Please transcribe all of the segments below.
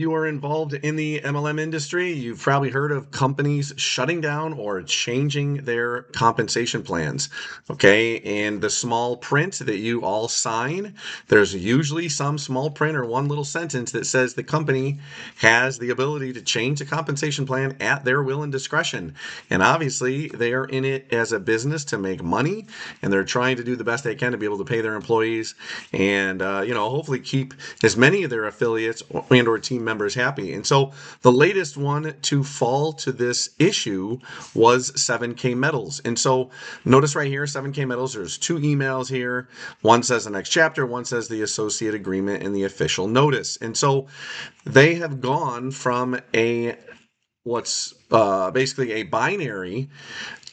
You are involved in the MLM industry, you've probably heard of companies shutting down or changing their compensation plans. Okay. And the small print that you all sign, there's usually some small print or one little sentence that says the company has the ability to change the compensation plan at their will and discretion. And obviously, they are in it as a business to make money, and they're trying to do the best they can to be able to pay their employees and, hopefully keep as many of their affiliates and or team members happy. And so the latest one to fall to this issue was 7K Metals. And so notice right here, 7K Metals, there's two emails here. One says the next chapter, one says the associate agreement and the official notice. And so they have gone from what's basically a binary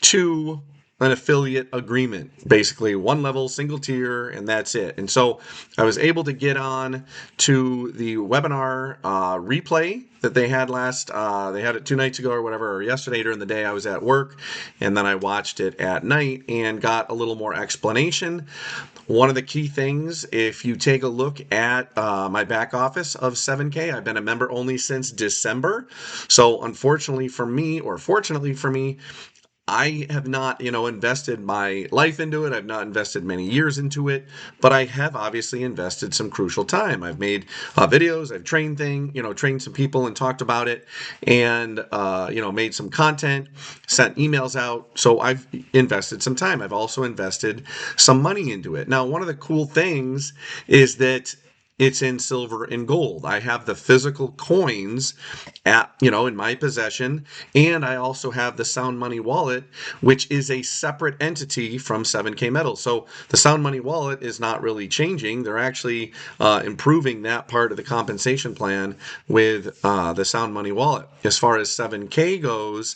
to an affiliate agreement, basically one level, single tier, and that's it. And so I was able to get on to the webinar replay that they had they had it 2 nights ago or whatever, or yesterday during the day. I was at work, and then I watched it at night and got a little more explanation. One of the key things, if you take a look at my back office of 7K, I've been a member only since December. So unfortunately for me, or fortunately for me, I have not, invested my life into it. I've not invested many years into it, but I have obviously invested some crucial time. I've made videos, I've trained some people and talked about it, and made some content, sent emails out. So I've invested some time. I've also invested some money into it. Now, one of the cool things is that it's in silver and gold. I have the physical coins in my possession, and I also have the Sound Money wallet, which is a separate entity from 7K Metals. So the Sound Money wallet is not really changing. They're actually improving that part of the compensation plan with the Sound Money wallet. As far as 7K goes,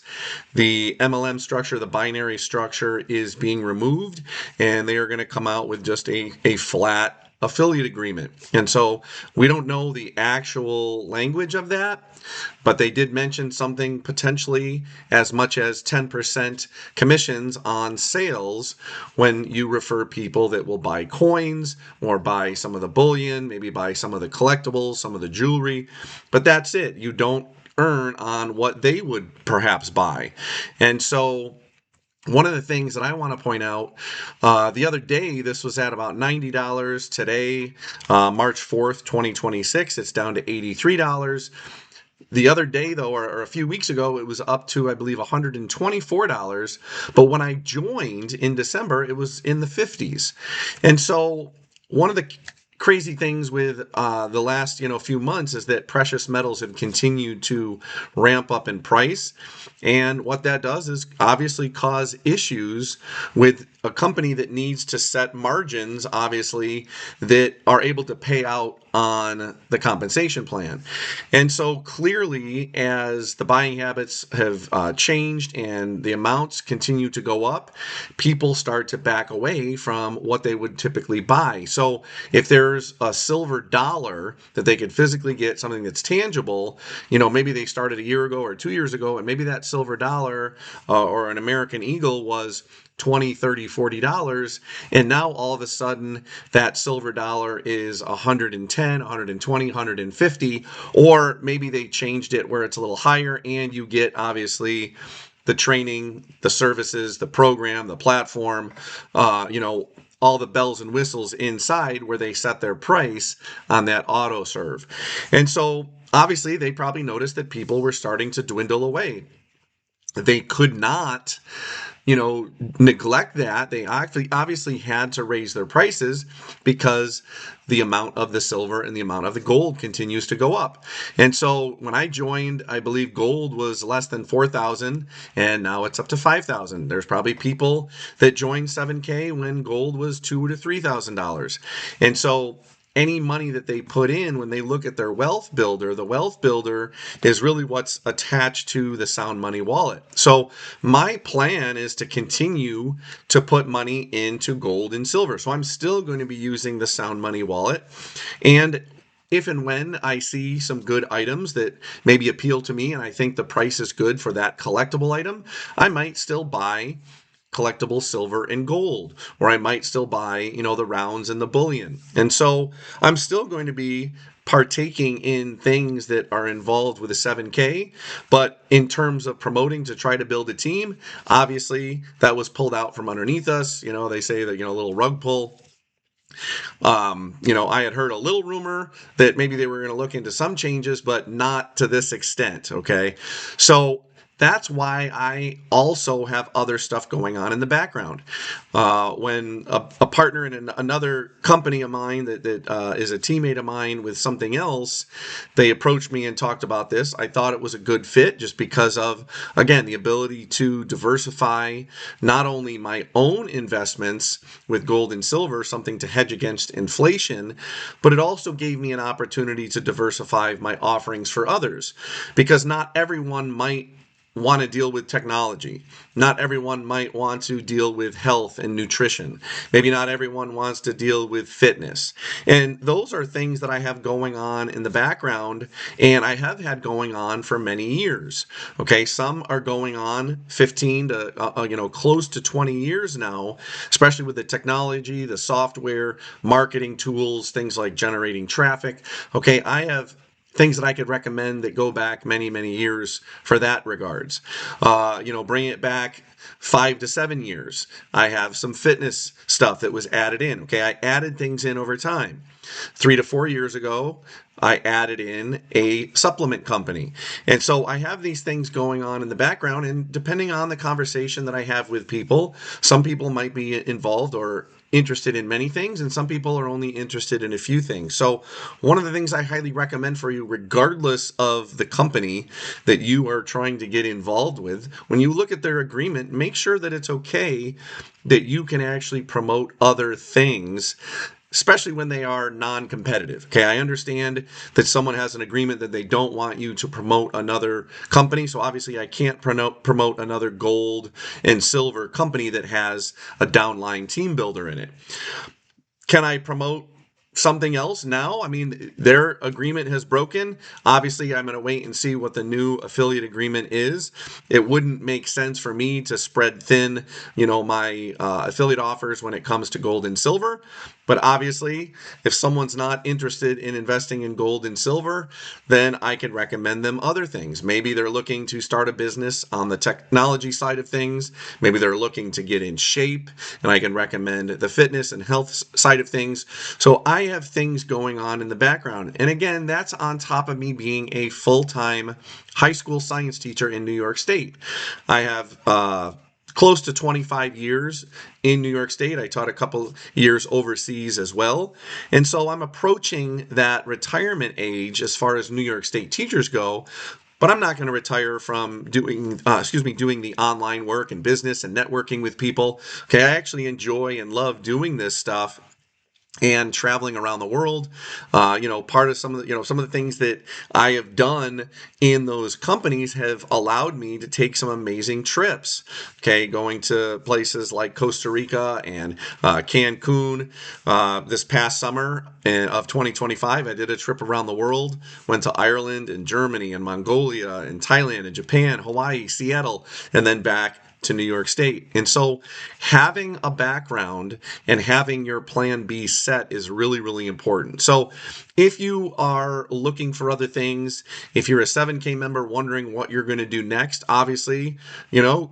the MLM structure, the binary structure, is being removed, and they are going to come out with just a flat affiliate agreement. And so we don't know the actual language of that, but they did mention something potentially as much as 10% commissions on sales when you refer people that will buy coins or buy some of the bullion, maybe buy some of the collectibles, some of the jewelry. But that's it. You don't earn on what they would perhaps buy. And so one of the things that I want to point out, the other day, this was at about $90. Today, March 4th, 2026, it's down to $83. The other day, though, or a few weeks ago, it was up to, I believe, $124. But when I joined in December, it was in the 50s. And so one of the crazy things with the last few months is that precious metals have continued to ramp up in price, and what that does is obviously cause issues with a company that needs to set margins, obviously, that are able to pay out on the compensation plan. And so clearly, as the buying habits have changed and the amounts continue to go up, people start to back away from what they would typically buy. So if there's a silver dollar that they could physically get, something that's tangible, maybe they started a year ago or 2 years ago, and maybe that silver dollar or an American Eagle was $20, $30, $40, and now all of a sudden that silver dollar is 110, 120, 150, or maybe they changed it where it's a little higher, and you get obviously the training, the services, the program, the platform, all the bells and whistles inside where they set their price on that auto serve. And so obviously they probably noticed that people were starting to dwindle away. They could not neglect that. They actually obviously had to raise their prices because the amount of the silver and the amount of the gold continues to go up. And so when I joined, I believe gold was less than 4,000, and now it's up to 5,000. There's probably people that joined 7K when gold was $2,000 to $3,000. And so any money that they put in, when they look at their wealth builder, the wealth builder is really what's attached to the Sound Money wallet. So my plan is to continue to put money into gold and silver. So I'm still going to be using the Sound Money wallet. And if and when I see some good items that maybe appeal to me and I think the price is good for that collectible item, I might still buy collectible silver and gold, or I might still buy, the rounds and the bullion. And so I'm still going to be partaking in things that are involved with a 7K. But in terms of promoting to try to build a team, obviously that was pulled out from underneath us. They say that, a little rug pull. I had heard a little rumor that maybe they were going to look into some changes, but not to this extent. Okay. So that's why I also have other stuff going on in the background. When a partner in another company of mine that is a teammate of mine with something else, they approached me and talked about this. I thought it was a good fit just because of, again, the ability to diversify not only my own investments with gold and silver, something to hedge against inflation, but it also gave me an opportunity to diversify my offerings for others, because not everyone might want to deal with technology. Not everyone might want to deal with health and nutrition. Maybe not everyone wants to deal with fitness. And those are things that I have going on in the background, and I have had going on for many years. Okay, some are going on 15 to close to 20 years now, especially with the technology, the software, marketing tools, things like generating traffic. Okay, I have things that I could recommend that go back many, many years for that regards. Bring it back 5 to 7 years. I have some fitness stuff that was added in. Okay, I added things in over time. 3 to 4 years ago, I added in a supplement company. And so I have these things going on in the background, and depending on the conversation that I have with people, some people might be involved or interested in many things, and some people are only interested in a few things. So one of the things I highly recommend for you, regardless of the company that you are trying to get involved with, when you look at their agreement, make sure that it's okay that you can actually promote other things, especially when they are non-competitive. Okay, I understand that someone has an agreement that they don't want you to promote another company, so obviously I can't promote another gold and silver company that has a downline team builder in it. Can I promote something else now? I mean, their agreement has broken. Obviously, I'm going to wait and see what the new affiliate agreement is. It wouldn't make sense for me to spread thin, my affiliate offers when it comes to gold and silver. But obviously, if someone's not interested in investing in gold and silver, then I can recommend them other things. Maybe they're looking to start a business on the technology side of things. Maybe they're looking to get in shape, and I can recommend the fitness and health side of things. So I have things going on in the background. And again, that's on top of me being a full-time high school science teacher in New York State. I have close to 25 years in New York State. I taught a couple years overseas as well. And so I'm approaching that retirement age as far as New York State teachers go. But I'm not going to retire from doing the online work and business and networking with people. Okay, I actually enjoy and love doing this stuff and traveling around the world. Part of some of the things that I have done in those companies have allowed me to take some amazing trips. Okay, going to places like Costa Rica and Cancun. This past summer of 2025, I did a trip around the world. Went to Ireland and Germany and Mongolia and Thailand and Japan, Hawaii, Seattle, and then back to New York State. And so having a background and having your plan B set is really, really important. So if you are looking for other things, if you're a 7K member wondering what you're going to do next, obviously,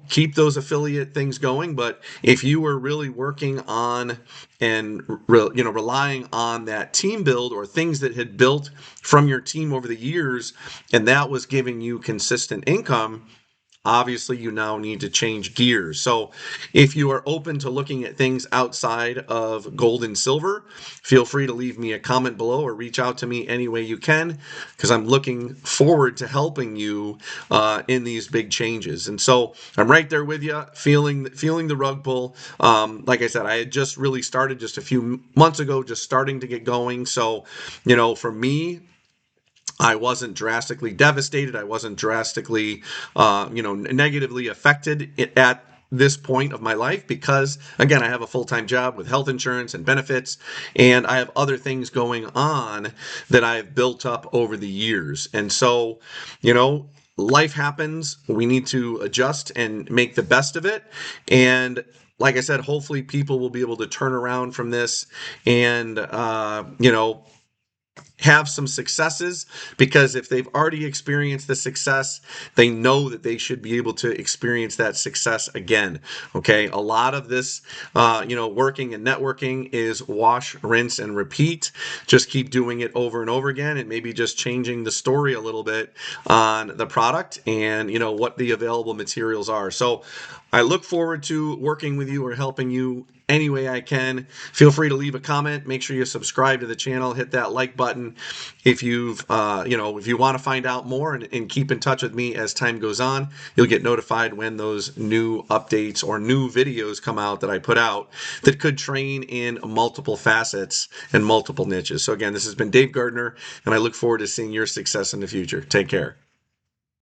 keep those affiliate things going. But if you were really working on and relying on that team build or things that had built from your team over the years, and that was giving you consistent income, obviously you now need to change gears. So if you are open to looking at things outside of gold and silver, feel free to leave me a comment below or reach out to me any way you can, because I'm looking forward to helping you in these big changes. And so I'm right there with you, feeling the rug pull. Like I said, I had just really started just a few months ago, just starting to get going. So, for me, I wasn't drastically devastated. I wasn't drastically, negatively affected at this point of my life because, again, I have a full-time job with health insurance and benefits, and I have other things going on that I've built up over the years. And so, life happens. We need to adjust and make the best of it. And like I said, hopefully people will be able to turn around from this and, have some successes, because if they've already experienced the success, they know that they should be able to experience that success again. Okay, a lot of this, working and networking is wash, rinse, and repeat. Just keep doing it over and over again, and maybe just changing the story a little bit on the product and what the available materials are. So I look forward to working with you or helping you any way I can. Feel free to leave a comment. Make sure you subscribe to the channel. Hit that like button if if you want to find out more, and keep in touch with me as time goes on. You'll get notified when those new updates or new videos come out that I put out that could train in multiple facets and multiple niches. So again, this has been Dave Gardner, and I look forward to seeing your success in the future. Take care.